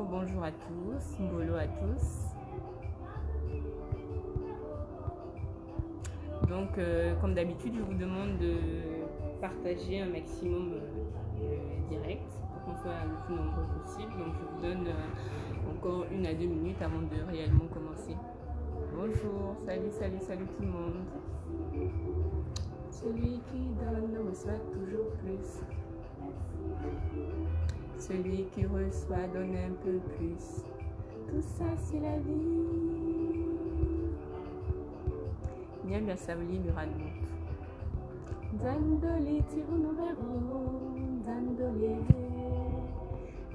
Bonjour à tous, Mbolo à tous. Donc, comme d'habitude, je vous demande de partager un maximum le direct pour qu'on soit le plus nombreux possible. Donc, je vous donne encore 1 à 2 minutes avant de réellement commencer. Bonjour, salut tout le monde. Celui qui donne reçoit toujours plus. Celui qui reçoit donne un peu plus. Tout ça, c'est la vie. Bienvenue à Saouli Muradmout. Zandoli tirunubero, Zandoli.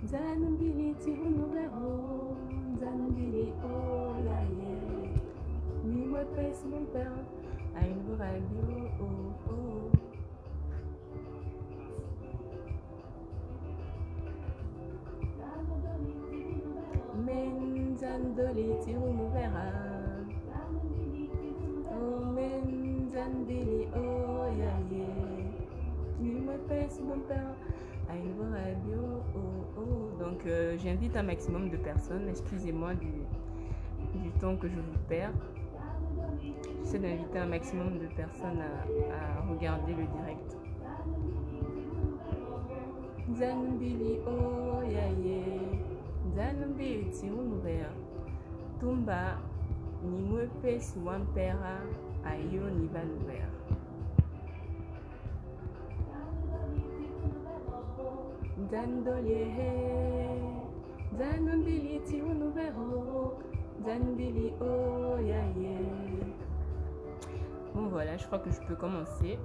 Zanbili tirunubero, Zanbili oh ya yeah. Ni moi pèse mon père, à une radio oh oh. Menzandoli tirunubera. Oh menzandili oh ya yeah. Ni moi pèse mon père, à une radio oh oh. Donc j'invite un maximum de personnes. Excusez-moi du temps que je vous perds. J'essaie d'inviter un maximum de personnes à regarder le direct. Zanbili oh ya yeah. Zanbili tirunubera. Tumba ni mwepesi wa mpera ayo ni vanubera. Zandoli Zanbili tirunubero, Zanbili oh ya yeah. Bon voilà, je crois que je peux commencer.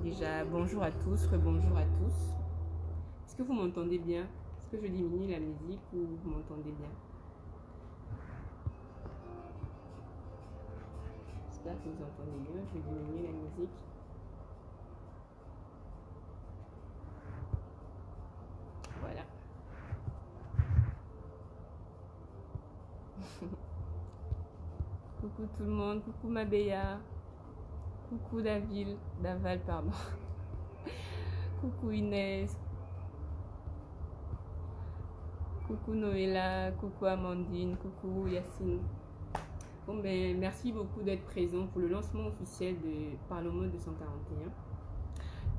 Déjà, bonjour à tous, rebonjour à tous. Est-ce que vous m'entendez bien? Est-ce que je diminue la musique ou vous m'entendez bien? J'espère que vous entendez bien. Je vais diminuer la musique. Voilà. Coucou tout le monde, coucou Mabéa, coucou Daval, pardon. Coucou Inès, coucou Noëlla, coucou Amandine, coucou Yacine. Bon ben merci beaucoup d'être présent pour le lancement officiel de Parlement 241.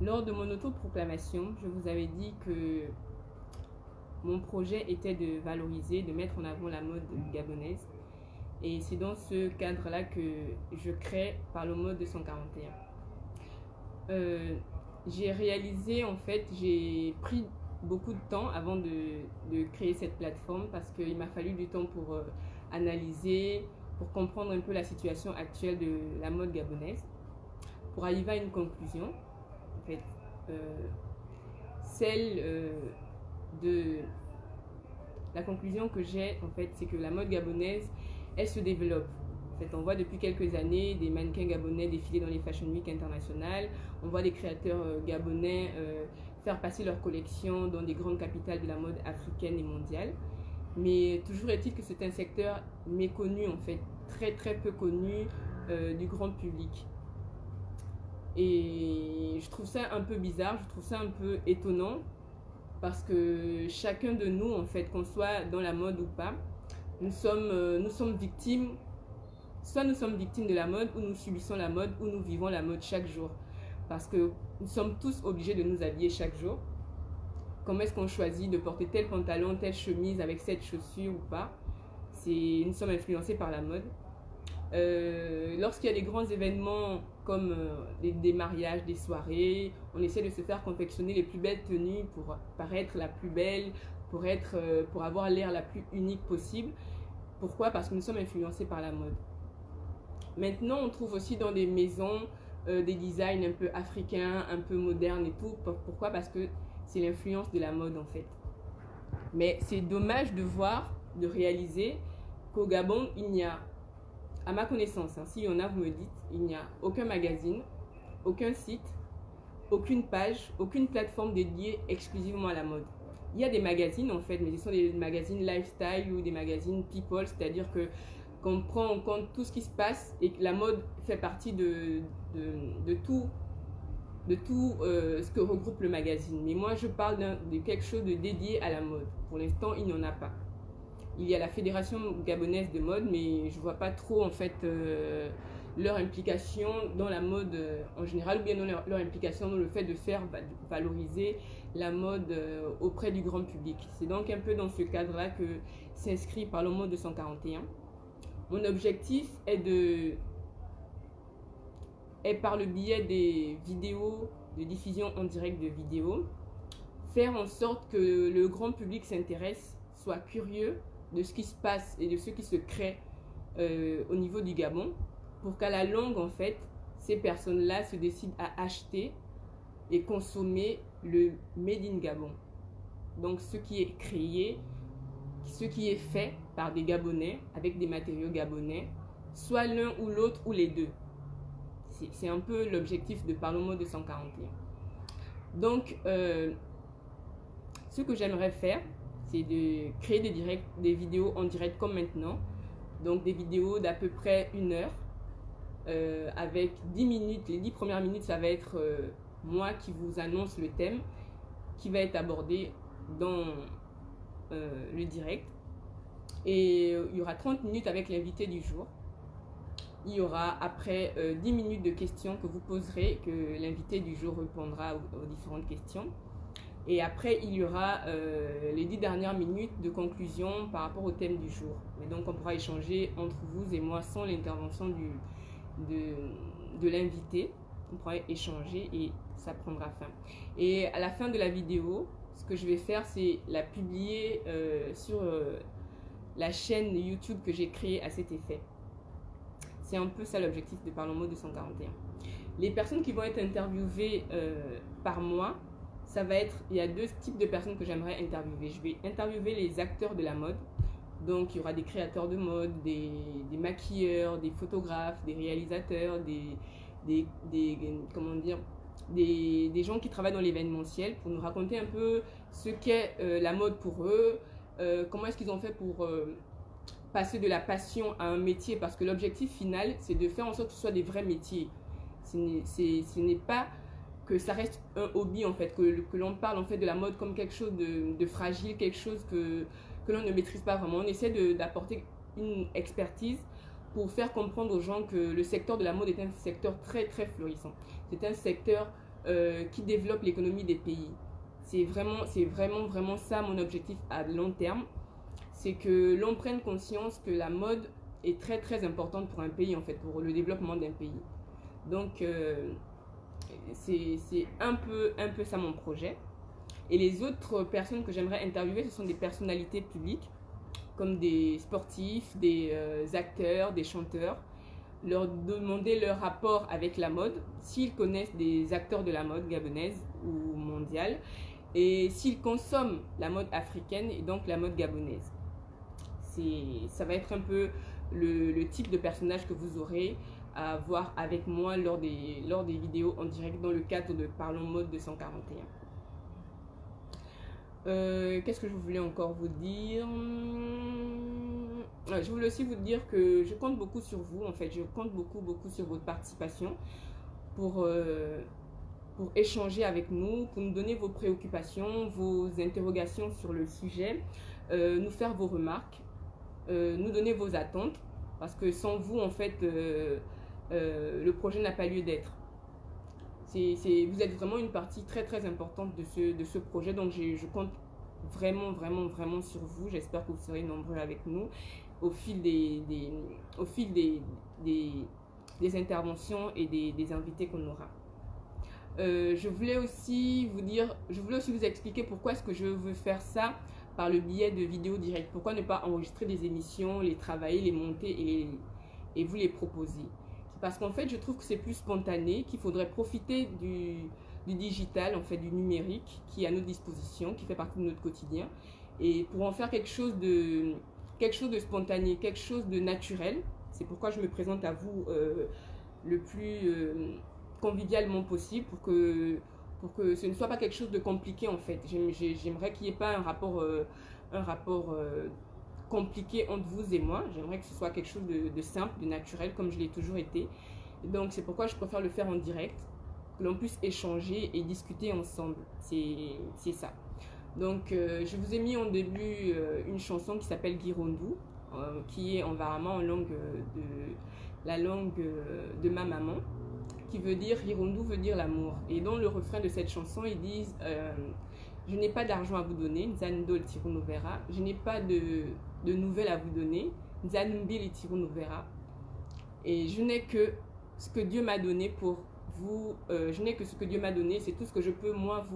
Lors de mon autoproclamation, je vous avais dit que mon projet était de valoriser, de mettre en avant la mode gabonaise. Et c'est dans ce cadre-là que je crée Parlement 241. J'ai réalisé, en fait, j'ai pris beaucoup de temps avant de créer cette plateforme parce qu'il m'a fallu du temps pour analyser, pour comprendre un peu la situation actuelle de la mode gabonaise, pour arriver à une conclusion. En fait, la conclusion que j'ai, en fait, c'est que la mode gabonaise, elle se développe. En fait, on voit depuis quelques années des mannequins gabonais défiler dans les Fashion Week internationales. On voit des créateurs gabonais faire passer leurs collections dans des grandes capitales de la mode africaine et mondiale. Mais toujours est-il que c'est un secteur méconnu en fait, très très peu connu du grand public. Et je trouve ça un peu bizarre, je trouve ça un peu étonnant parce que chacun de nous en fait, qu'on soit dans la mode ou pas, nous sommes victimes, soit nous sommes victimes de la mode ou nous subissons la mode ou nous vivons la mode chaque jour. Parce que nous sommes tous obligés de nous habiller chaque jour. Comment est-ce qu'on choisit de porter tel pantalon, telle chemise avec cette chaussure ou pas? Nous sommes influencés par la mode. Lorsqu'il y a des grands événements comme des mariages, des soirées, on essaie de se faire confectionner les plus belles tenues pour paraître la plus belle, pour avoir l'air la plus unique possible. Pourquoi? Parce que nous sommes influencés par la mode. Maintenant, on trouve aussi dans des maisons des designs un peu africains, un peu modernes et tout. Pourquoi? Parce que c'est l'influence de la mode en fait. Mais c'est dommage de voir, de réaliser qu'au Gabon, il n'y a, à ma connaissance, hein, s'il y en a, vous me dites, il n'y a aucun magazine, aucun site, aucune page, aucune plateforme dédiée exclusivement à la mode. Il y a des magazines en fait, mais ce sont des magazines lifestyle ou des magazines people, c'est-à-dire que qu'on prend en compte tout ce qui se passe et que la mode fait partie de tout ce que regroupe le magazine. Mais moi, je parle de quelque chose de dédié à la mode. Pour l'instant, il n'y en a pas. Il y a la Fédération gabonaise de mode, mais je ne vois pas trop en fait leur implication dans la mode en général, ou bien dans leur implication dans le fait de faire valoriser la mode auprès du grand public. C'est donc un peu dans ce cadre-là que s'inscrit Parlement 241. Mon objectif est par le biais des vidéos, de diffusion en direct de vidéos, faire en sorte que le grand public s'intéresse, soit curieux de ce qui se passe et de ce qui se crée au niveau du Gabon, pour qu'à la longue, en fait, ces personnes-là se décident à acheter et consommer le Made in Gabon. Donc ce qui est créé, ce qui est fait par des Gabonais, avec des matériaux gabonais, soit l'un ou l'autre ou les deux. C'est un peu l'objectif de Parlement 241. Donc, ce que j'aimerais faire, c'est de créer des vidéos en direct comme maintenant. Donc, des vidéos d'à peu près 1 heure, avec 10 minutes. Les 10 premières minutes, ça va être moi qui vous annonce le thème qui va être abordé dans le direct. Et il y aura 30 minutes avec l'invité du jour. Il y aura après 10 minutes de questions que vous poserez, que l'invité du jour répondra aux différentes questions. Et après, il y aura les 10 dernières minutes de conclusion par rapport au thème du jour. Et donc, on pourra échanger entre vous et moi sans l'intervention de l'invité. On pourra échanger et ça prendra fin. Et à la fin de la vidéo, ce que je vais faire, c'est la publier sur la chaîne YouTube que j'ai créée à cet effet. C'est un peu ça l'objectif de Parlement 241. Les personnes qui vont être interviewées par moi, ça va être, il y a 2 types de personnes que j'aimerais interviewer. Je vais interviewer les acteurs de la mode. Donc, il y aura des créateurs de mode, des maquilleurs, des photographes, des réalisateurs, des gens qui travaillent dans l'événementiel pour nous raconter un peu ce qu'est la mode pour eux, comment est-ce qu'ils ont fait pour passer de la passion à un métier, parce que l'objectif final, c'est de faire en sorte que ce soit des vrais métiers. Ce n'est pas que ça reste un hobby en fait, que l'on parle en fait de la mode comme quelque chose de fragile, quelque chose que l'on ne maîtrise pas vraiment. On essaie d'apporter une expertise pour faire comprendre aux gens que le secteur de la mode est un secteur très très florissant. C'est un secteur qui développe l'économie des pays. C'est vraiment ça mon objectif à long terme. C'est que l'on prenne conscience que la mode est très très importante pour un pays en fait, pour le développement d'un pays. Donc c'est un peu ça mon projet. Et les autres personnes que j'aimerais interviewer, ce sont des personnalités publiques, comme des sportifs, des acteurs, des chanteurs. Leur demander leur rapport avec la mode, s'ils connaissent des acteurs de la mode gabonaise ou mondiale, et s'ils consomment la mode africaine et donc la mode gabonaise. Ça va être un peu le type de personnage que vous aurez à voir avec moi lors des vidéos en direct dans le cadre de Parlons Mode 241. Qu'est-ce que je voulais encore vous dire? Je voulais aussi vous dire que je compte beaucoup sur vous, en fait. Je compte beaucoup sur votre participation pour, pour échanger avec nous, pour nous donner vos préoccupations, vos interrogations sur le sujet, nous faire vos remarques, nous donner vos attentes, parce que sans vous, en fait, le projet n'a pas lieu d'être. Vous êtes vraiment une partie très importante de ce projet, donc je compte vraiment sur vous. J'espère que vous serez nombreux avec nous au fil des interventions et des invités qu'on aura. Je voulais aussi vous expliquer pourquoi est-ce que je veux faire ça par le biais de vidéos directes. Pourquoi ne pas enregistrer des émissions, les travailler, les monter et vous les proposer. Parce qu'en fait, je trouve que c'est plus spontané, qu'il faudrait profiter du digital, en fait, du numérique qui est à notre disposition, qui fait partie de notre quotidien, et pour en faire quelque chose de spontané, quelque chose de naturel. C'est pourquoi je me présente à vous le plus convivialement possible, pour que ce ne soit pas quelque chose de compliqué, en fait. J'aimerais qu'il n'y ait pas un rapport compliqué entre vous et moi. J'aimerais que ce soit quelque chose de simple, de naturel, comme je l'ai toujours été. Donc c'est pourquoi je préfère le faire en direct, que l'on puisse échanger et discuter ensemble. C'est ça. Donc je vous ai mis en début une chanson qui s'appelle Girondou, qui est en varama, en langue la langue de ma maman, qui veut dire, Girondou veut dire l'amour. Et dans le refrain de cette chanson, ils disent je n'ai pas d'argent à vous donner, Nzando Tirou verra. Je n'ai pas de nouvelles à vous donner, Nzanumbi Tirou verra. Et je n'ai que ce que Dieu m'a donné pour vous. Je n'ai que ce que Dieu m'a donné, c'est tout ce que je peux, moi,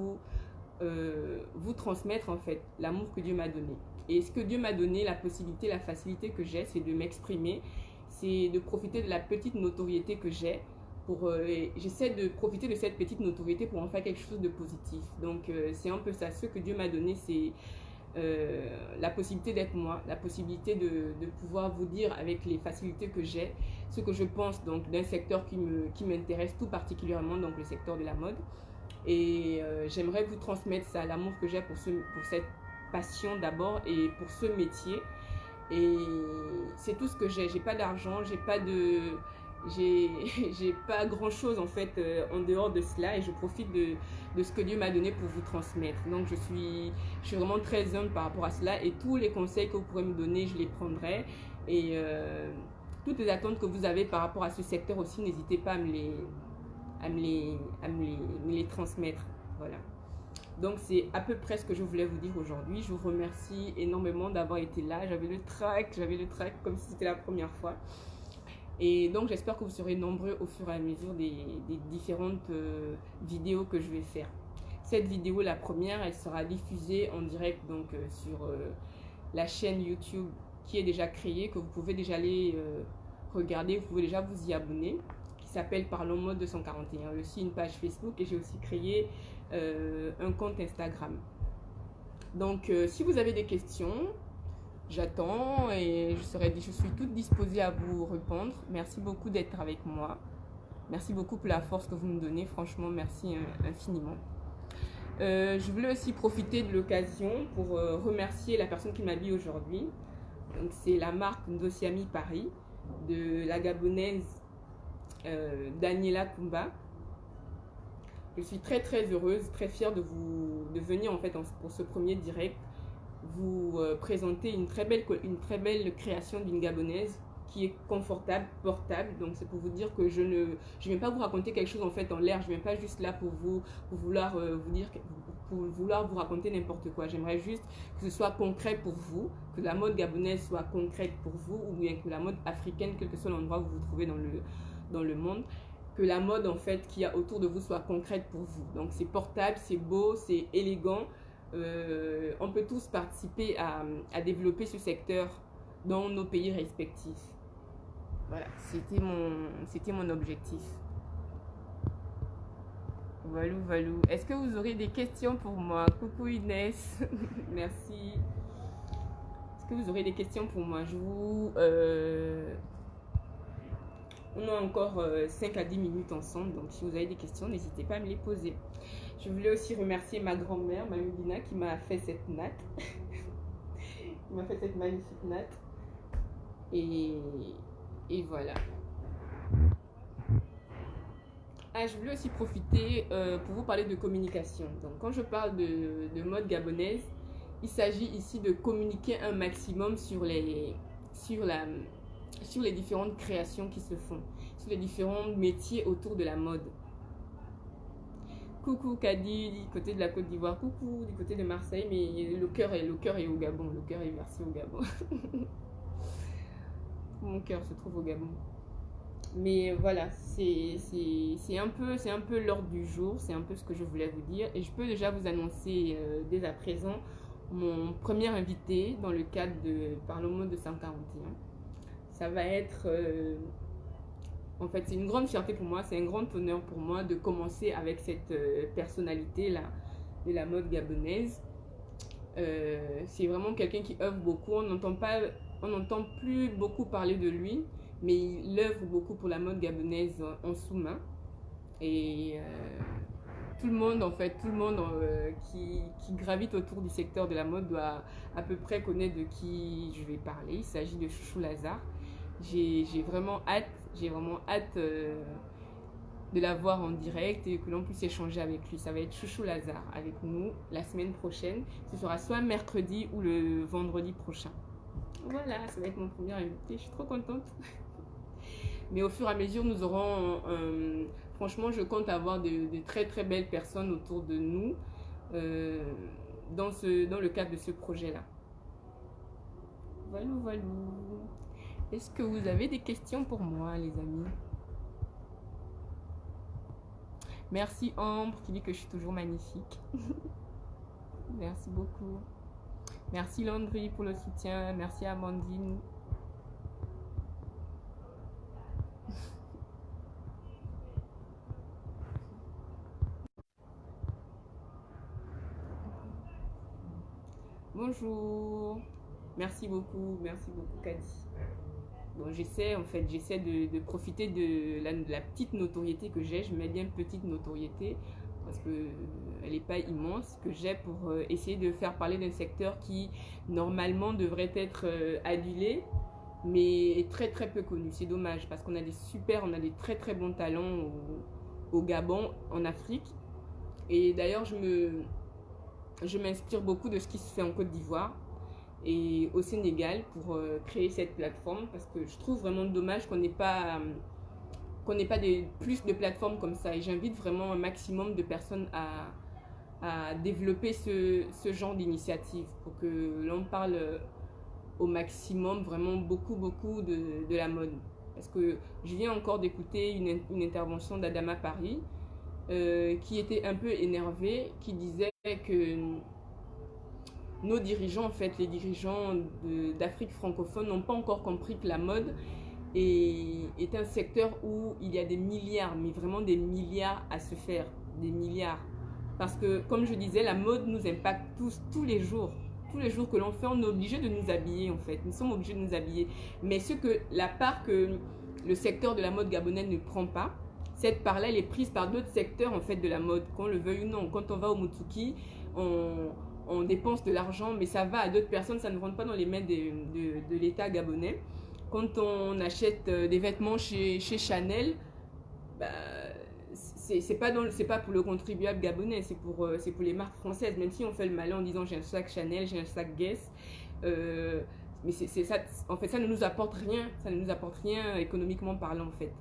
vous transmettre, en fait, l'amour que Dieu m'a donné. Et ce que Dieu m'a donné, la possibilité, la facilité que j'ai, c'est de m'exprimer, c'est de profiter de la petite notoriété que j'ai. J'essaie de profiter de cette petite notoriété pour en faire quelque chose de positif. Donc c'est un peu ça, ce que Dieu m'a donné, c'est la possibilité d'être moi, la possibilité de pouvoir vous dire avec les facilités que j'ai, ce que je pense donc d'un secteur qui m'intéresse tout particulièrement, donc le secteur de la mode. Et j'aimerais vous transmettre ça, l'amour que j'ai pour cette passion d'abord et pour ce métier. Et c'est tout ce que j'ai pas d'argent, j'ai pas grand chose, en fait, en dehors de cela, et je profite de ce que Dieu m'a donné pour vous transmettre. Donc je suis vraiment très humble par rapport à cela, et tous les conseils que vous pourrez me donner, je les prendrai. Et toutes les attentes que vous avez par rapport à ce secteur aussi, n'hésitez pas à me les transmettre. Voilà. Donc c'est à peu près ce que je voulais vous dire aujourd'hui. Je vous remercie énormément d'avoir été là. J'avais le trac comme si c'était la première fois. Et donc j'espère que vous serez nombreux au fur et à mesure des différentes vidéos que je vais faire. Cette vidéo, la première, elle sera diffusée en direct donc sur la chaîne YouTube qui est déjà créée, que vous pouvez déjà aller regarder, vous pouvez déjà vous y abonner, qui s'appelle Parlons Mode 241. J'ai aussi une page Facebook et j'ai aussi créé un compte Instagram. Donc si vous avez des questions, j'attends et je suis toute disposée à vous répondre. Merci beaucoup d'être avec moi. Merci beaucoup pour la force que vous me donnez. Franchement, merci infiniment. Je voulais aussi profiter de l'occasion pour remercier la personne qui m'habille aujourd'hui. C'est la marque Ndosiami Paris de la Gabonaise Daniela Kumba. Je suis très heureuse, très fière de venir en fait pour ce premier direct vous présenter une très belle création d'une Gabonaise qui est confortable, portable. Donc c'est pour vous dire que je ne viens pas vous raconter quelque chose en fait en l'air. Je viens pas juste là pour vouloir vous raconter n'importe quoi. J'aimerais juste que ce soit concret pour vous, que la mode gabonaise soit concrète pour vous, ou bien que la mode africaine, quel que soit l'endroit où vous vous trouvez dans le monde, que la mode en fait qu'il y a autour de vous soit concrète pour vous. Donc c'est portable, c'est beau, c'est élégant. On peut tous participer à développer ce secteur dans nos pays respectifs. Voilà, c'était mon objectif. Voilà. Est-ce que vous aurez des questions pour moi? Coucou Inès, merci. Est-ce que vous aurez des questions pour moi? On a encore 5 à 10 minutes ensemble, donc si vous avez des questions, n'hésitez pas à me les poser. Je voulais aussi remercier ma grand-mère, Mme Dina, qui m'a fait cette natte. Qui m'a fait cette magnifique natte. Et voilà. Ah, je voulais aussi profiter pour vous parler de communication. Donc, quand je parle de mode gabonaise, il s'agit ici de communiquer un maximum sur les différentes créations qui se font, sur les différents métiers autour de la mode. Coucou Kadi, du côté de la Côte d'Ivoire, coucou du côté de Marseille, mais le cœur est au Gabon, le cœur est versé au Gabon. Mon cœur se trouve au Gabon. Mais voilà, c'est un peu l'ordre du jour, c'est un peu ce que je voulais vous dire. Et je peux déjà vous annoncer dès à présent mon premier invité dans le cadre de Parlement de 141. Ça va être, en fait, c'est une grande fierté pour moi, c'est un grand honneur pour moi de commencer avec cette personnalité-là de la mode gabonaise. C'est vraiment quelqu'un qui œuvre beaucoup, on n'entend plus beaucoup parler de lui, mais il œuvre beaucoup pour la mode gabonaise en sous-main. Et tout le monde, qui gravite autour du secteur de la mode doit à peu près connaître de qui je vais parler. Il s'agit de Chouchou Lazare. J'ai vraiment hâte de la voir en direct et que l'on puisse échanger avec lui. Ça va être Chouchou Lazare avec nous la semaine prochaine. Ce sera soit mercredi ou le vendredi prochain. Voilà, ça va être mon premier invité. Je suis trop contente. Mais au fur et à mesure, nous aurons... franchement, je compte avoir de très très belles personnes autour de nous dans le cadre de ce projet-là. Voilà. Est-ce que vous avez des questions pour moi, les amis? Merci Ambre qui dit que je suis toujours magnifique. Merci beaucoup. Merci Landry pour le soutien. Merci Amandine. Bonjour. Merci beaucoup Kadi. Bon, j'essaie de profiter de la petite notoriété que j'ai. Je mets bien petite notoriété parce que elle n'est pas immense, que j'ai pour essayer de faire parler d'un secteur qui normalement devrait être adulé, mais est très très peu connu. C'est dommage parce qu'on a on a des très très bons talents au Gabon, en Afrique. Et d'ailleurs, je m'inspire beaucoup de ce qui se fait en Côte d'Ivoire et au Sénégal pour créer cette plateforme parce que je trouve vraiment dommage qu'on n'ait pas plus de plateformes comme ça, et j'invite vraiment un maximum de personnes à développer ce genre d'initiative pour que l'on parle au maximum vraiment beaucoup de la mode. Parce que je viens encore d'écouter une intervention d'Adama Paris qui était un peu énervée, qui disait que nos dirigeants, en fait, les dirigeants d'Afrique francophone n'ont pas encore compris que la mode est un secteur où il y a des milliards, mais vraiment des milliards à se faire, des milliards. Parce que, comme je disais, la mode nous impacte tous les jours. Tous les jours que l'on fait, on est obligé de nous habiller, en fait. Nous sommes obligés de nous habiller. Mais la part que le secteur de la mode gabonais ne prend pas, cette part-là, elle est prise par d'autres secteurs, en fait, de la mode, qu'on le veuille ou non. Quand on va au Mutsuki, on dépense de l'argent, mais ça va à d'autres personnes, ça ne rentre pas dans les mains de l'État gabonais. Quand on achète des vêtements chez Chanel, bah, c'est pas pour le contribuable gabonais, c'est pour les marques françaises, même si on fait le malin en disant j'ai un sac Chanel, j'ai un sac Guess. Mais ça, en fait, ça ne nous apporte rien économiquement parlant, en fait.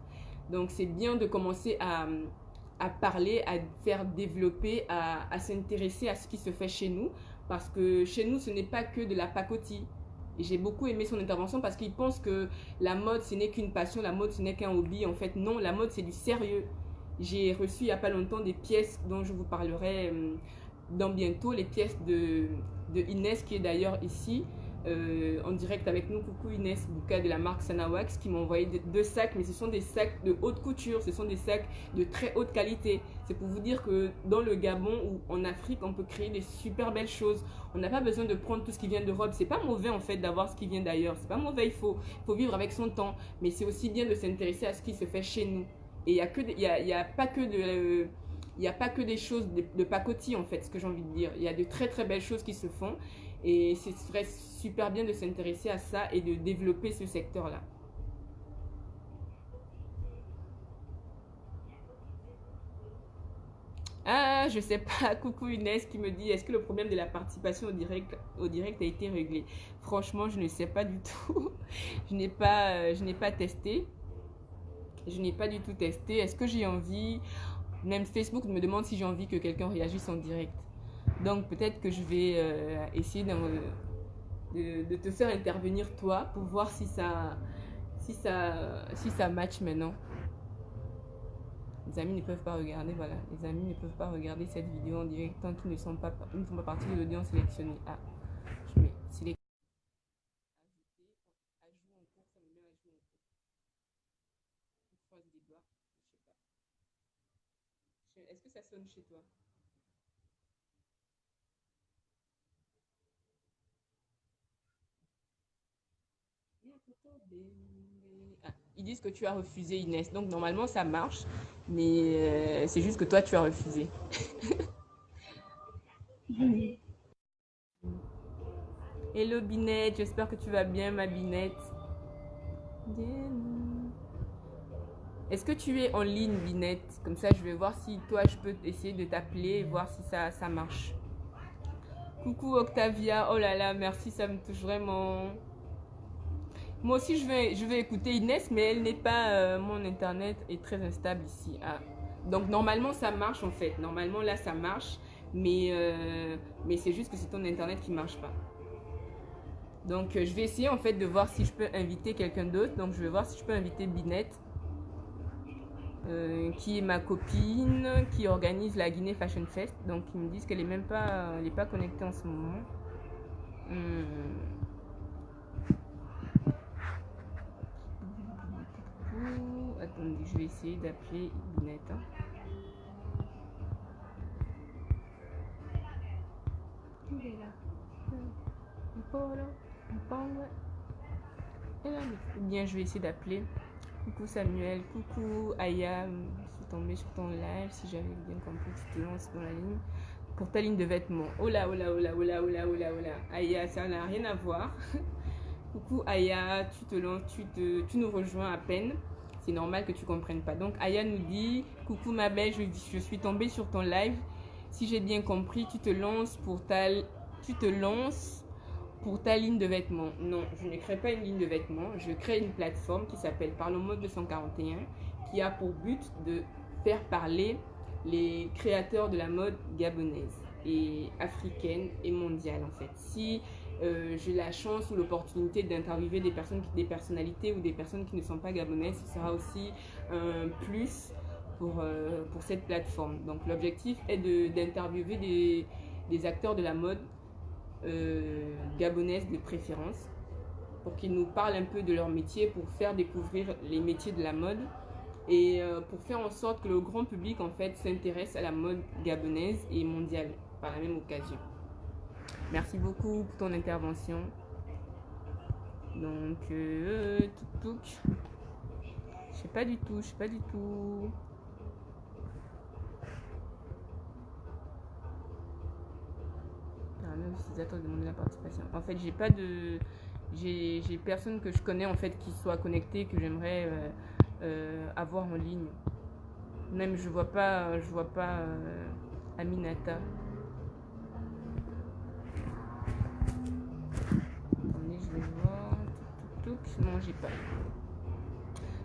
Donc c'est bien de commencer à parler, à faire développer, à s'intéresser à ce qui se fait chez nous, parce que chez nous, ce n'est pas que de la pacotille. Et j'ai beaucoup aimé son intervention parce qu'il pense que la mode, ce n'est qu'une passion, la mode, ce n'est qu'un hobby. En fait, non, la mode, c'est du sérieux. J'ai reçu il n'y a pas longtemps des pièces dont je vous parlerai dans bientôt, les pièces de Inès, qui est d'ailleurs ici. en direct avec nous. Coucou Inès Bouka de la marque Sanawax qui m'a envoyé deux sacs, mais ce sont des sacs de haute couture, ce sont des sacs de très haute qualité. C'est pour vous dire que dans le Gabon ou en Afrique, on peut créer des super belles choses. On n'a pas besoin de prendre tout ce qui vient d'Europe. C'est pas mauvais en fait d'avoir ce qui vient d'ailleurs. C'est pas mauvais, il faut vivre avec son temps. Mais c'est aussi bien de s'intéresser à ce qui se fait chez nous. Et il y a pas que de... il n'y a pas que des choses de pacotille en fait, ce que j'ai envie de dire. Il y a de très très belles choses qui se font et ce serait super bien de s'intéresser à ça et de développer ce secteur-là. Ah, je sais pas, coucou Inès qui me dit, est-ce que le problème de la participation au direct a été réglé? Franchement, je ne sais pas du tout. Je n'ai pas testé. Je n'ai pas du tout testé. Est-ce que j'ai envie? Même Facebook me demande si j'ai envie que quelqu'un réagisse en direct. Donc peut-être que je vais essayer de te faire intervenir toi pour voir si ça match maintenant. Les amis ne peuvent pas regarder, voilà. Les amis ne peuvent pas regarder cette vidéo en direct tant qu'ils ne sont pas partie de l'audience sélectionnée. Ah, je mets sélectionner. Ajout en cours, ça me met ajout en cours. Je croise les doigts, je sais pas. Est-ce que ça sonne chez toi? Ah, ils disent que tu as refusé Inès. Donc normalement ça marche. Mais c'est juste que toi tu as refusé. Hello Binette, j'espère que tu vas bien ma Binette. Est-ce que tu es en ligne Binette? Comme ça je vais voir si toi je peux essayer de t'appeler et voir si ça marche. Coucou Octavia, oh là là, merci, ça me touche vraiment. Moi aussi je vais écouter Inès, mais elle n'est pas... mon internet est très instable ici. Ah. Donc normalement ça marche en fait. Normalement là ça marche, mais c'est juste que c'est ton internet qui ne marche pas. Donc je vais essayer en fait de voir si je peux inviter quelqu'un d'autre. Donc je vais voir si je peux inviter Binette, qui est ma copine, qui organise la Guinée Fashion Fest. Donc ils me disent qu'elle n'est pas connectée en ce moment. Attendez, je vais essayer d'appeler Binette. Il est là. Bien, je vais essayer d'appeler. Coucou Samuel, coucou Aya, je suis tombée sur ton live. Si j'avais bien compris, tu te lances dans la ligne pour ta ligne de vêtements. Oh là, oh là, oh là, oh là, oh là, oh là, oh là. Aya, ça n'a rien à voir. Coucou Aya, tu te lances, tu nous rejoins à peine. C'est normal que tu comprennes pas. Donc Aya nous dit, coucou ma belle, je suis tombée sur ton live. Si j'ai bien compris, tu te lances pour ta ligne de vêtements. Non, je ne crée pas une ligne de vêtements. Je crée une plateforme qui s'appelle Parlons Mode 241, qui a pour but de faire parler les créateurs de la mode gabonaise et africaine et mondiale en fait. Si j'ai la chance ou l'opportunité d'interviewer des personnalités ou des personnes qui ne sont pas gabonaises, ce sera aussi un plus pour cette plateforme. Donc l'objectif est d'interviewer des acteurs de la mode gabonaise de préférence pour qu'ils nous parlent un peu de leur métier, pour faire découvrir les métiers de la mode et pour faire en sorte que le grand public en fait s'intéresse à la mode gabonaise et mondiale par la même occasion. Merci beaucoup pour ton intervention. Donc je sais pas du tout. Permet aux utilisateurs de demander la participation. En fait, j'ai personne que je connais en fait qui soit connecté, que j'aimerais avoir en ligne. Même je vois pas Aminata. Attendez, je vais voir. Non, j'ai pas.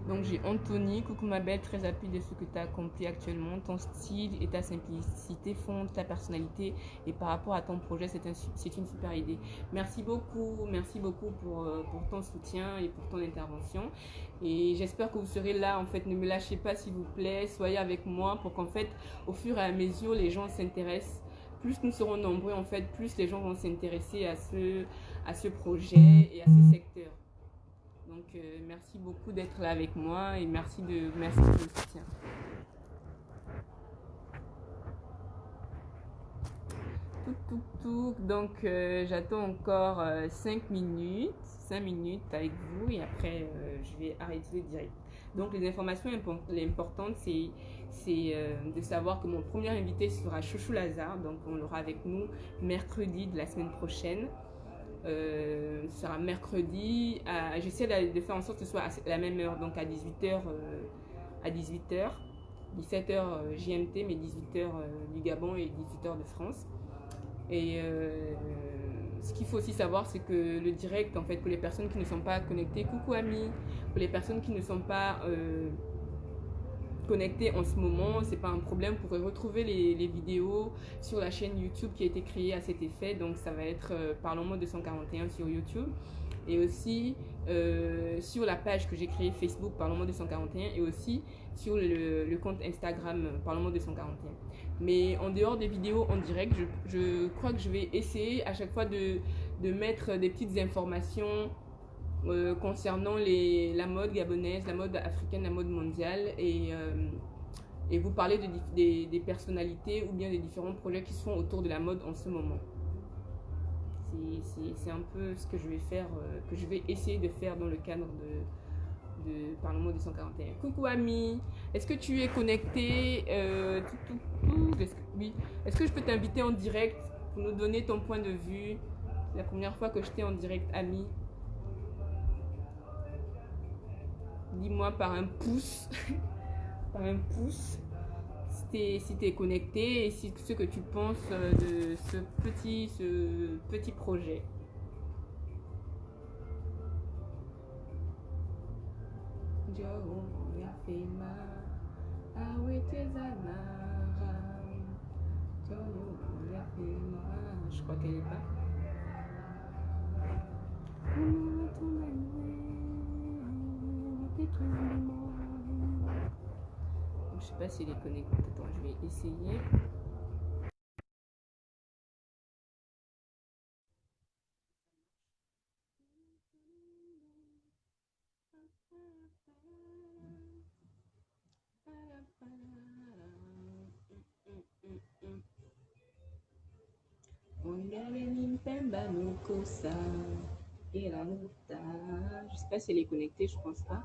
Donc j'ai Anthony, coucou ma belle, très happy de ce que tu as accompli actuellement. Ton style et ta simplicité font ta personnalité et par rapport à ton projet, c'est une super idée. Merci beaucoup pour ton soutien et pour ton intervention. Et j'espère que vous serez là, en fait, ne me lâchez pas s'il vous plaît, soyez avec moi pour qu'en fait, au fur et à mesure, les gens s'intéressent. Plus nous serons nombreux, en fait, plus les gens vont s'intéresser à ce projet et à ce secteur. Donc, merci beaucoup d'être là avec moi et merci pour le soutien. Donc, j'attends encore 5 minutes avec vous et après, je vais arrêter le direct. Donc, les informations importantes, c'est de savoir que mon premier invité sera Chouchou Lazare. Donc, on l'aura avec nous mercredi de la semaine prochaine. Ce sera mercredi. J'essaie de faire en sorte que ce soit à la même heure, donc à 18h, 17h GMT, mais 18h du Gabon et 18h de France. Et ce qu'il faut aussi savoir, c'est que le direct, en fait, pour les personnes qui ne sont pas connectées, coucou amis, pour les personnes qui ne sont pas connectées en ce moment, c'est pas un problème. Vous pourrez retrouver les vidéos sur la chaîne YouTube qui a été créée à cet effet. Donc ça va être Parlons-moi 241 sur YouTube et aussi sur la page que j'ai créée Facebook Parlons-moi 241 et aussi sur le compte Instagram Parlons-moi 241. Mais en dehors des vidéos en direct, je crois que je vais essayer à chaque fois de mettre des petites informations concernant la mode gabonaise, la mode africaine, la mode mondiale et vous parler des personnalités ou bien des différents projets qui se font autour de la mode en ce moment. C'est un peu ce que je vais faire, que je vais essayer de faire dans le cadre de Parlons-moi 241. Coucou ami, est-ce que tu es connecté oui. Est-ce que je peux t'inviter en direct pour nous donner ton point de vue? C'est la première fois que je t'ai en direct, ami. Dis-moi par un pouce, par un pouce, si tu es connecté et ce que tu penses de ce petit projet. Je crois qu'elle est pas. Je sais pas si elle est connectée. Attends, je vais essayer. Je sais pas si elle est connectée, je pense pas.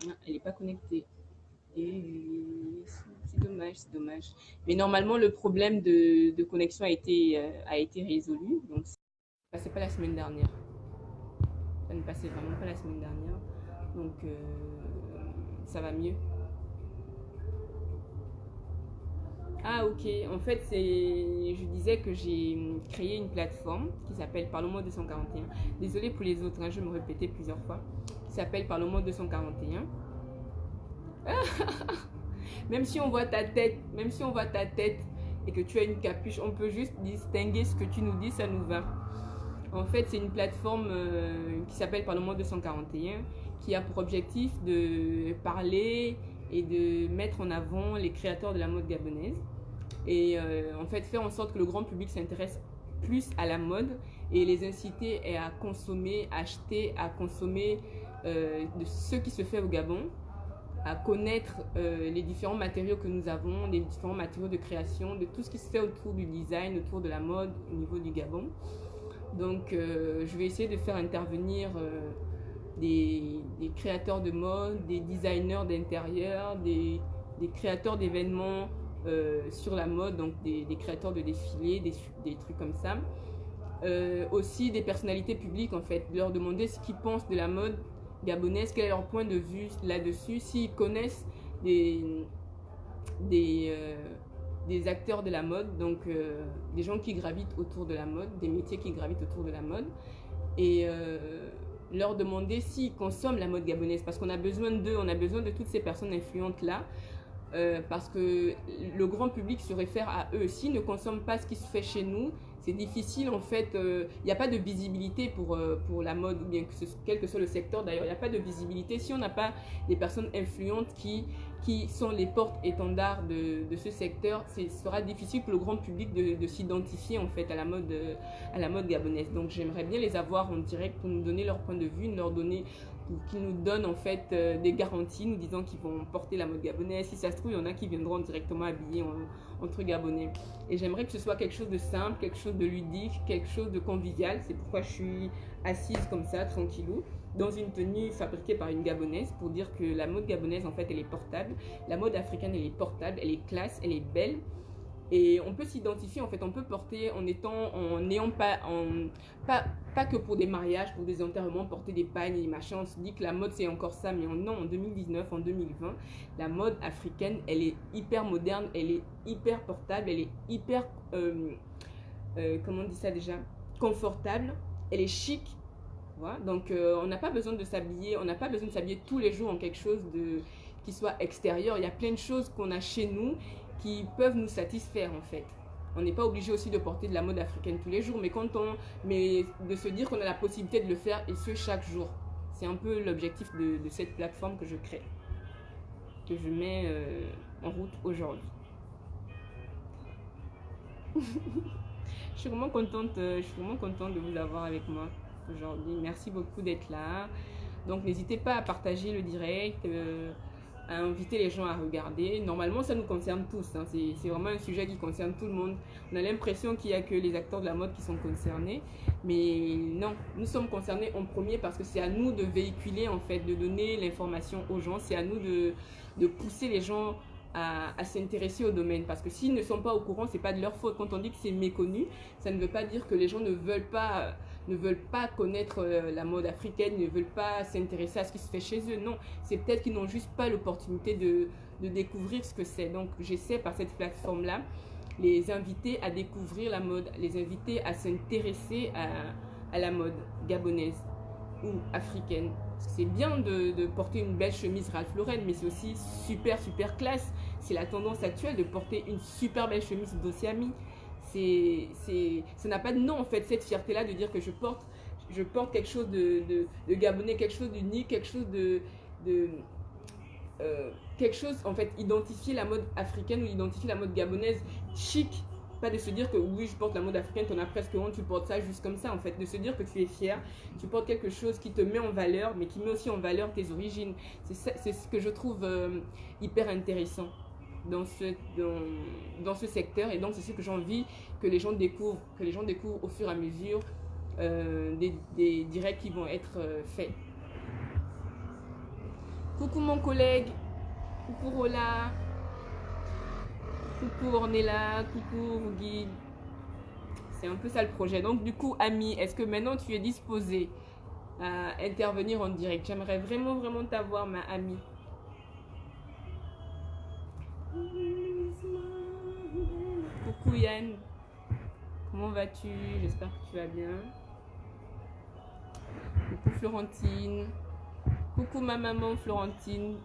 Non, elle n'est pas connectée. Et c'est dommage, c'est dommage. Mais normalement, le problème de connexion a été résolu. Donc, ça ne passait pas la semaine dernière. Ça ne passait vraiment pas la semaine dernière. Donc, ça va mieux. Ah ok, en fait je disais que j'ai créé une plateforme qui s'appelle Parlons-moi 241. Désolée pour les autres, hein, je vais me répéter plusieurs fois. Qui s'appelle Parlons-moi 241. Même si on voit ta tête, et que tu as une capuche, on peut juste distinguer ce que tu nous dis, ça nous va. En fait, c'est une plateforme qui s'appelle Parlons-moi 241 qui a pour objectif de parler et de mettre en avant les créateurs de la mode gabonaise et en fait faire en sorte que le grand public s'intéresse plus à la mode et les inciter à consommer, acheter, à consommer de ce qui se fait au Gabon, à connaître les différents matériaux que nous avons, les différents matériaux de création, de tout ce qui se fait autour du design, autour de la mode au niveau du Gabon. Donc je vais essayer de faire intervenir des créateurs de mode, des designers d'intérieur, des créateurs d'événements sur la mode, donc des créateurs de défilés, des trucs comme ça. Aussi des personnalités publiques, en fait, leur demander ce qu'ils pensent de la mode gabonaise, quel est leur point de vue là-dessus, s'ils connaissent des acteurs de la mode, donc des gens qui gravitent autour de la mode, des métiers qui gravitent autour de la mode, et leur demander s'ils consomment la mode gabonaise, parce qu'on a besoin d'eux, on a besoin de toutes ces personnes influentes-là, parce que le grand public se réfère à eux. S'ils ne consomment pas ce qui se fait chez nous, c'est difficile en fait, il n'y a pas de visibilité pour la mode, ou bien quel que soit le secteur d'ailleurs, il n'y a pas de visibilité si on n'a pas des personnes influentes qui qui sont les porte-étendards de ce secteur, ce sera difficile pour le grand public de s'identifier en fait à la mode gabonaise. Donc j'aimerais bien les avoir en direct pour nous donner leur point de vue, pour qu'ils nous donnent en fait des garanties, nous disant qu'ils vont porter la mode gabonaise. Si ça se trouve, il y en a qui viendront directement habillés entre gabonais. Et j'aimerais que ce soit quelque chose de simple, quelque chose de ludique, quelque chose de convivial. C'est pourquoi je suis assise comme ça, tranquillou, dans une tenue fabriquée par une gabonaise, pour dire que la mode gabonaise en fait elle est portable, la mode africaine elle est portable, elle est classe, elle est belle, et on peut s'identifier en fait, on peut porter en n'ayant pas que pour des mariages, pour des enterrements, porter des pagnes et des machins. On se dit que la mode c'est encore ça, mais non, en 2019, en 2020, la mode africaine elle est hyper moderne, elle est hyper portable, elle est hyper comment on dit ça déjà, confortable, elle est chic. Voilà. Donc on n'a pas besoin de s'habiller, on n'a pas besoin de s'habiller tous les jours en quelque chose qui soit extérieur. Il y a plein de choses qu'on a chez nous qui peuvent nous satisfaire en fait. On n'est pas obligé aussi de porter de la mode africaine tous les jours, mais de se dire qu'on a la possibilité de le faire, et ce chaque jour. C'est un peu l'objectif de cette plateforme que je crée, que je mets en route aujourd'hui. Je suis vraiment contente de vous avoir avec moi aujourd'hui. Merci beaucoup d'être là. Donc n'hésitez pas à partager le direct, à inviter les gens à regarder. Normalement, ça nous concerne tous, hein. C'est vraiment un sujet qui concerne tout le monde. On a l'impression qu'il n'y a que les acteurs de la mode qui sont concernés. Mais non, nous sommes concernés en premier parce que c'est à nous de véhiculer, en fait, de donner l'information aux gens. C'est à nous de pousser les gens à s'intéresser au domaine, parce que s'ils ne sont pas au courant, c'est pas de leur faute. Quand on dit que c'est méconnu, ça ne veut pas dire que les gens ne veulent pas connaître la mode africaine, ne veulent pas s'intéresser à ce qui se fait chez eux. Non, c'est peut-être qu'ils n'ont juste pas l'opportunité de découvrir ce que c'est. Donc j'essaie par cette plateforme là les inviter à découvrir la mode, les inviter à s'intéresser à la mode gabonaise ou africaine. C'est bien de porter une belle chemise Ralph Lauren, mais c'est aussi super classe. C'est la tendance actuelle de porter une super belle chemise Dossiami. Ça n'a pas de nom en fait, cette fierté là de dire que je porte quelque chose de gabonais, quelque chose d'unique, quelque chose en fait, identifier la mode africaine ou identifier la mode gabonaise chic. Pas de se dire que oui, je porte la mode africaine, t'en as presque honte, tu portes ça juste comme ça en fait. De se dire que tu es fier, tu portes quelque chose qui te met en valeur, mais qui met aussi en valeur tes origines. C'est ce que je trouve hyper intéressant dans ce secteur, et donc c'est ce que j'ai envie que les gens découvrent, au fur et à mesure des directs qui vont être faits. Coucou mon collègue, coucou Rola, coucou Ornella, coucou Rougui. C'est un peu ça le projet. Donc du coup, Ami, est-ce que maintenant tu es disposée à intervenir en direct? J'aimerais vraiment t'avoir, ma amie. Coucou Yann, comment vas-tu? J'espère que tu vas bien. Coucou Florentine. Coucou ma maman Florentine.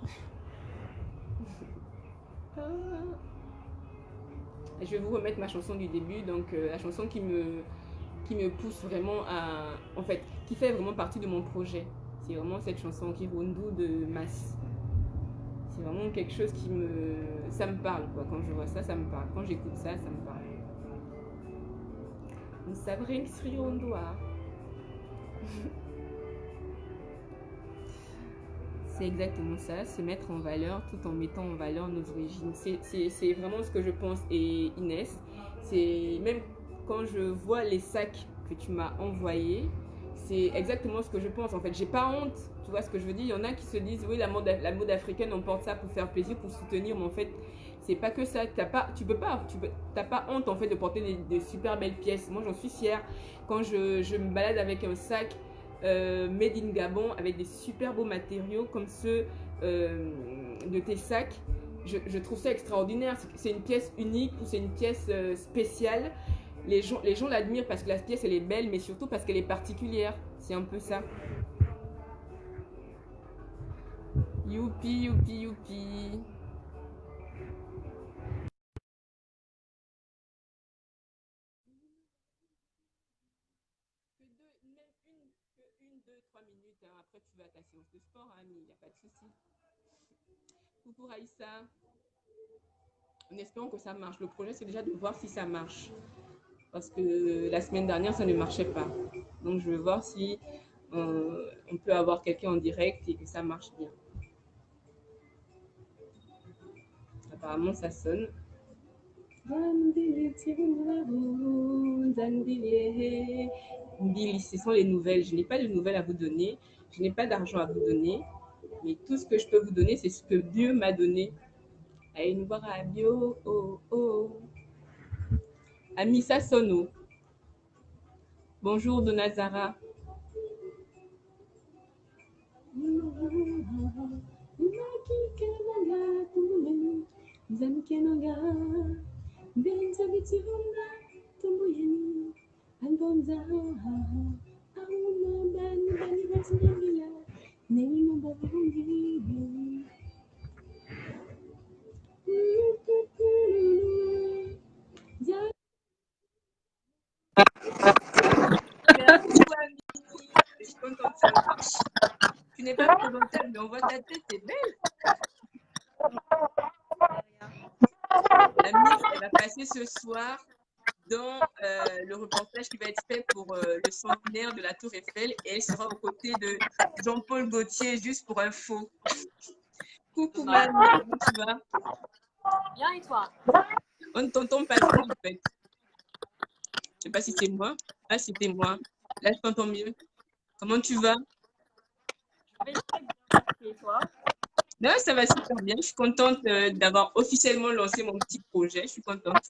Je vais vous remettre ma chanson du début, donc la chanson qui me pousse vraiment en fait, qui fait vraiment partie de mon projet. C'est vraiment cette chanson Kirundu de Mas. C'est vraiment quelque chose ça me parle quoi. Quand je vois ça, ça me parle. Quand j'écoute ça, ça me parle. Sabrin Sri Ondoa. C'est exactement ça, se mettre en valeur tout en mettant en valeur nos origines. C'est vraiment ce que je pense. Et Inès, c'est même quand je vois les sacs que tu m'as envoyés, c'est exactement ce que je pense. En fait, j'ai pas honte. Tu vois ce que je veux dire? Il y en a qui se disent, oui, la mode africaine, on porte ça pour faire plaisir, pour soutenir. Mais en fait, c'est pas que ça. T'as pas honte en fait de porter des super belles pièces. Moi, j'en suis fière. Quand je me balade avec un sac made in Gabon avec des super beaux matériaux comme ceux de tes sacs, je trouve ça extraordinaire. C'est une pièce unique ou c'est une pièce spéciale. Les gens l'admirent parce que la pièce elle est belle, mais surtout parce qu'elle est particulière. C'est un peu ça. Youpi. Même une, 2, 3 minutes, hein. Après tu vas à ta séance de sport, Ami, il n'y a pas de souci. Coucou Raïssa. En espérant que ça marche. Le projet, c'est déjà de voir si ça marche. Parce que la semaine dernière, ça ne marchait pas. Donc, je veux voir si on peut avoir quelqu'un en direct et que ça marche bien. Apparemment, ça sonne. Ce sont les nouvelles. Je n'ai pas de nouvelles à vous donner. Je n'ai pas d'argent à vous donner. Mais tout ce que je peux vous donner, c'est ce que Dieu m'a donné. Allez nous voir à bio. Oh, oh. Amissa Sono. Bonjour Donazara. Je suis contente, ça marche. Tu n'es pas présentable, mais on voit ta tête, t'es belle. La Miss, elle va passer ce soir dans le reportage qui va être fait pour le centenaire de la Tour Eiffel et elle sera aux côtés de Jean-Paul Gaultier, juste pour info. Coucou Manu, comment tu vas? Bien et toi? On ne t'entend pas trop en fait. Je ne sais pas si c'est moi. Ah, c'était moi. Là, je t'entends mieux. Comment tu vas? Je vais très bien. Et toi? Non, ça va super bien. Je suis contente d'avoir officiellement lancé mon petit projet. Je suis contente.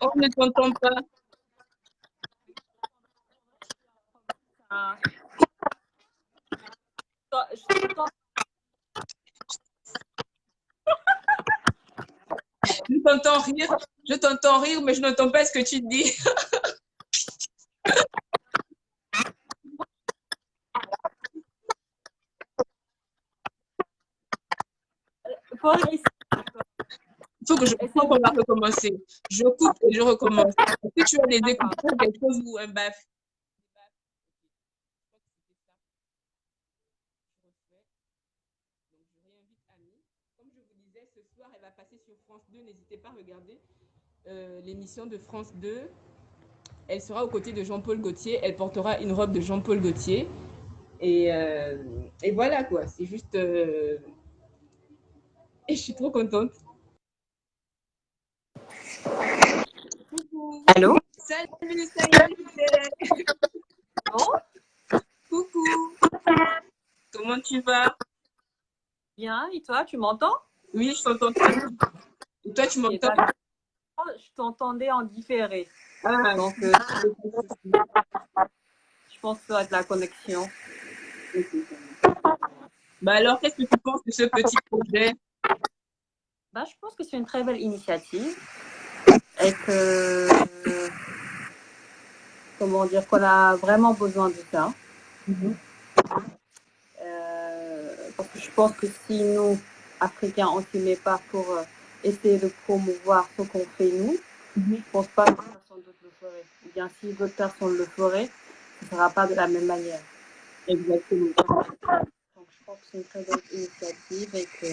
On ne t'entend pas. Je t'entends rire. Je t'entends rire, mais je n'entends pas ce que tu dis. Il faut que je coupe, on va recommencer. Je coupe et je recommence. Est-ce que tu as des écouteurs, quelque chose ou un baf? Comme je vous disais, ce soir, elle va passer sur France 2. N'hésitez pas à regarder l'émission de France 2. Elle sera aux côtés de Jean-Paul Gaultier. Elle portera une robe de Jean-Paul Gaultier. Et voilà quoi. C'est juste. Et je suis trop contente. Coucou. Allô? Salut, salut. Oh? Coucou. Comment tu vas? Bien, et toi, tu m'entends? Oui, je t'entends très bien. Et toi, tu m'entends? Je t'entendais en différé. Ah, donc je pense que ça va être la connexion. Bah alors, qu'est-ce que tu penses de ce petit projet? Bah, je pense que c'est une très belle initiative et que, comment dire, qu'on a vraiment besoin de ça. Parce que je pense que si nous, Africains, on ne s'y met pas pour essayer de promouvoir ce qu'on fait nous, je ne pense pas que personne d'autre le ferait. Ou bien si d'autres personnes le feraient, ce ne sera pas de la même manière. Exactement. Donc je pense que c'est une très bonne initiative et que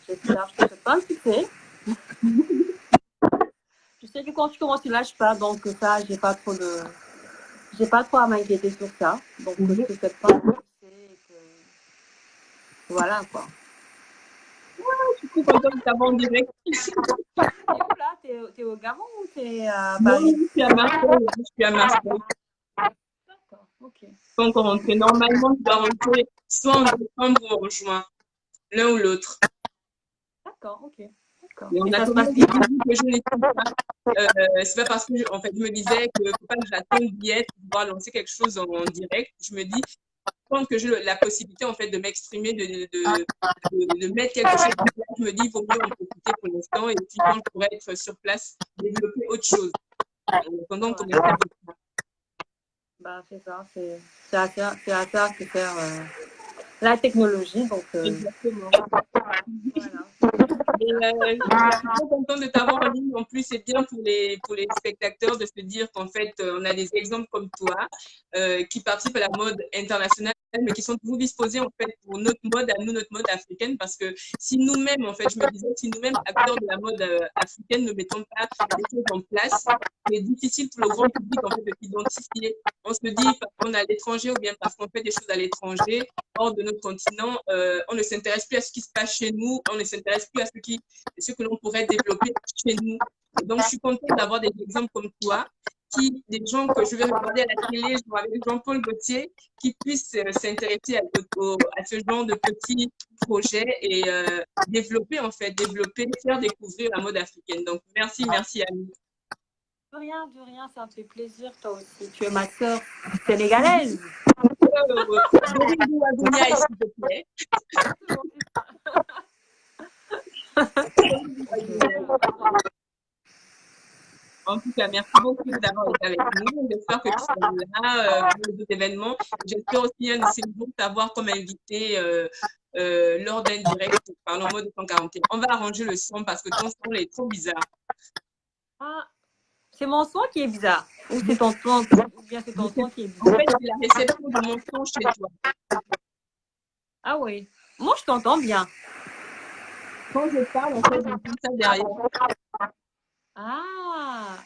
j'espère que c'est pas un succès. Je sais que quand tu commences, tu ne lâches pas, donc ça, j'ai pas trop à m'inquiéter sur ça. Donc je te souhaite pas un succès et que voilà quoi. Je suis contente de t'avoir en direct. T'es où là? T'es au Gabon ou t'es à Paris? Non, je suis à Marseille. Je suis à Marseille. D'accord, ok. Pas encore rentré. Normalement, je dois rentrer soit en décembre ou en juin. L'un ou l'autre. D'accord, ok. Et on a commencé que je n'étais pas. C'est pas parce que en fait, je me disais que faut pas que j'attende billet pour pouvoir lancer quelque chose en direct. Je me dis, tant que j'ai la possibilité en fait de m'exprimer, de mettre quelque chose en place, je me dis, il vaut mieux en profiter pour l'instant et puis quand je pourrais être sur place, développer autre chose. Pendant qu'on est là. Bah, c'est ça, c'est à ça que sert la technologie. Donc, exactement. Voilà. Et, je suis très contente de t'avoir en ligne. En plus, c'est bien pour les spectateurs de se dire qu'en fait, on a des exemples comme toi qui participent à la mode internationale. mais qui sont toujours disposés en fait pour notre mode, à nous, notre mode africaine, parce que si nous-mêmes, en fait, je me disais, si nous-mêmes, acteurs de la mode africaine, ne mettons pas les choses en place, c'est difficile pour le grand public en fait de s'identifier. On se dit parce qu'on est à l'étranger ou bien parce qu'on fait des choses à l'étranger, hors de notre continent, on ne s'intéresse plus à ce qui se passe chez nous, on ne s'intéresse plus à ce que l'on pourrait développer chez nous. Et donc, je suis contente d'avoir des exemples comme toi, des gens que je vais regarder à la télé, genre avec Jean-Paul Gaultier, qui puissent s'intéresser à ce genre de petits projets et développer, faire découvrir la mode africaine. Donc, merci Annie. De rien, ça me fait plaisir, toi aussi. Tu es ma sœur sénégalaise. S'il te plaît. En tout cas, merci beaucoup d'avoir été avec nous. J'espère que tu seras là pour les autres événements. J'espère aussi un de ces jours t'avoir comme invité lors d'un direct par le mode 141. On va arranger le son parce que ton son est trop bizarre. Ah, c'est mon son qui est bizarre. Ou c'est ton son, ou bien c'est ton son qui est bizarre. En fait, c'est la réception de mon son chez toi. Ah oui. Moi, je t'entends bien. Quand je parle, en fait, j'entends ça derrière. Ah,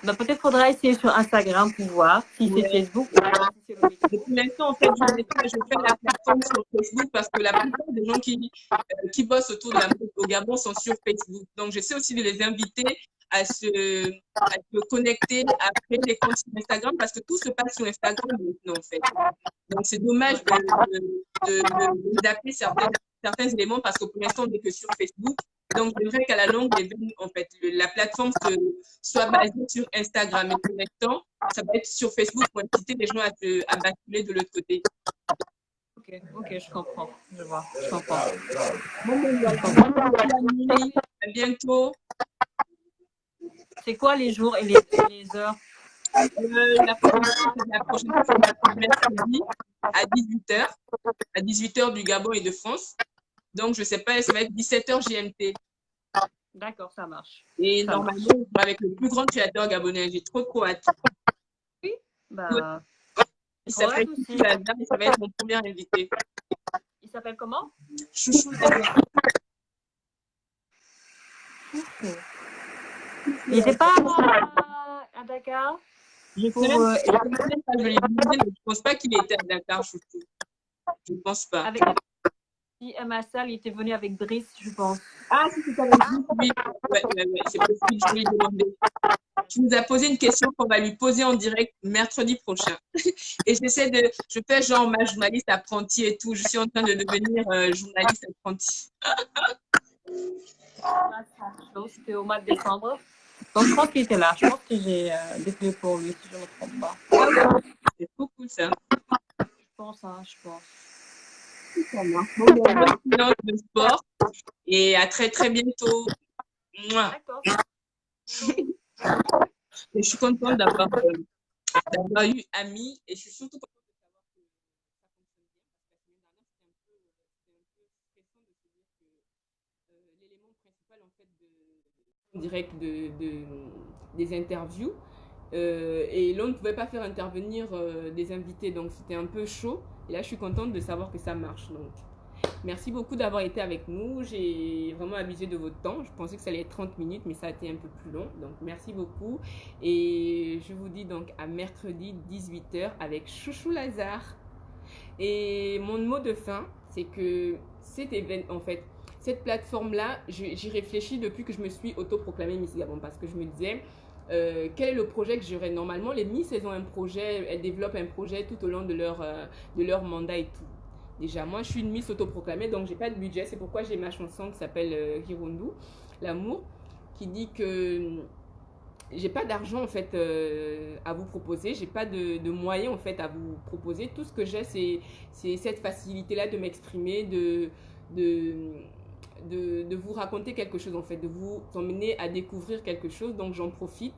bah, peut-être faudra essayer sur Instagram pour voir si c'est Facebook ou si c'est le micro. Et pour l'instant, en fait, je fais la plateforme sur Facebook parce que la plupart des gens qui bossent autour de la mode au Gabon sont sur Facebook. Donc, j'essaie aussi de les inviter à se connecter, à créer des comptes sur Instagram parce que tout se passe sur Instagram maintenant, en fait. Donc, c'est dommage d'appeler certains éléments parce que pour l'instant, on n'est que sur Facebook. Donc, j'aimerais qu'à la longue, en fait, la plateforme soit basée sur Instagram. Et pour l'instant, ça va être sur Facebook pour inciter les gens à basculer de l'autre côté. Ok, je comprends. Je vois, je comprends. À bientôt. C'est quoi les jours et les heures? La prochaine fois, c'est mercredi à 18h, à 18h du Gabon et de France. Donc, je ne sais pas, ça va être 17h GMT. D'accord, ça marche. Et ça normalement, marche. avec le plus grand créateur gabonais, j'ai trop hâte. Oui, bah, il s'appelle Chouchou Lazare et ça va être mon premier invité. Il s'appelle comment? Chouchou Lazare. Il n'était pas à Dakar? Je ne pense pas qu'il était à Dakar, Chouchou. Je ne pense pas. Avec Emma Sall, il était venu avec Brice, je pense. Ah, si c'est avec Brice, oui. Ouais, c'est possible, je vais lui demander. Tu nous as posé une question qu'on va lui poser en direct mercredi prochain. Et je fais genre ma journaliste apprenti et tout. Je suis en train de devenir journaliste apprenti. C'était au mois de décembre. Donc, je pense qu'il était là. Je pense que j'ai des clés pour lui, si je ne me trompe pas. C'est trop cool, ça. Je pense. Ça marche. Bonne séance de sport et à très bientôt. D'accord. Et je suis contente d'avoir eu Ami et je suis surtout contente de savoir que ça fonctionne bien parce que l'année dernière, c'était un peu stressant de se dire que l'élément principal en fait direct des interviews et l'on ne pouvait pas faire intervenir des invités, donc c'était un peu chaud. Et là, je suis contente de savoir que ça marche. Donc, merci beaucoup d'avoir été avec nous. J'ai vraiment abusé de votre temps. Je pensais que ça allait être 30 minutes, mais ça a été un peu plus long. Donc, merci beaucoup. Et je vous dis donc à mercredi 18h avec Chouchou Lazare. Et mon mot de fin, c'est que cet événement, en fait, cette plateforme-là, j'y réfléchis depuis que je me suis autoproclamée Miss Gabon parce que je me disais, quel est le projet que j'aurais normalement. Les Miss, elles ont un projet, elles développent un projet tout au long de leur mandat et tout. Déjà, moi, je suis une Miss autoproclamée, donc j'ai pas de budget. C'est pourquoi j'ai ma chanson qui s'appelle Hirundu, l'amour, qui dit que j'ai pas d'argent en fait à vous proposer, j'ai pas de moyens en fait à vous proposer. Tout ce que j'ai, c'est cette facilité-là de m'exprimer, de vous raconter quelque chose en fait, de vous emmener à découvrir quelque chose. Donc j'en profite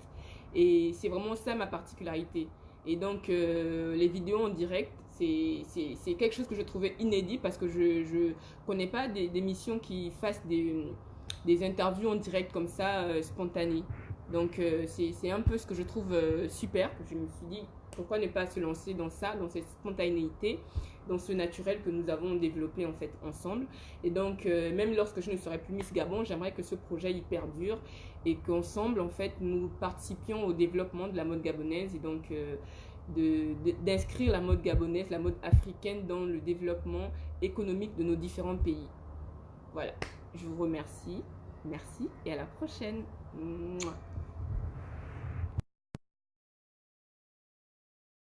et c'est vraiment ça ma particularité. Et donc les vidéos en direct, c'est quelque chose que je trouvais inédit parce que je connais pas d'émissions qui fassent des interviews en direct comme ça, spontanées. Donc c'est un peu ce que je trouve super. Je me suis dit, Pourquoi ne pas se lancer dans ça, dans cette spontanéité, dans ce naturel que nous avons développé en fait ensemble. Et donc, même lorsque je ne serai plus Miss Gabon, j'aimerais que ce projet y perdure et qu'ensemble, en fait, nous participions au développement de la mode gabonaise et donc d'inscrire la mode gabonaise, la mode africaine dans le développement économique de nos différents pays. Voilà, je vous remercie. Merci et à la prochaine. Mouah.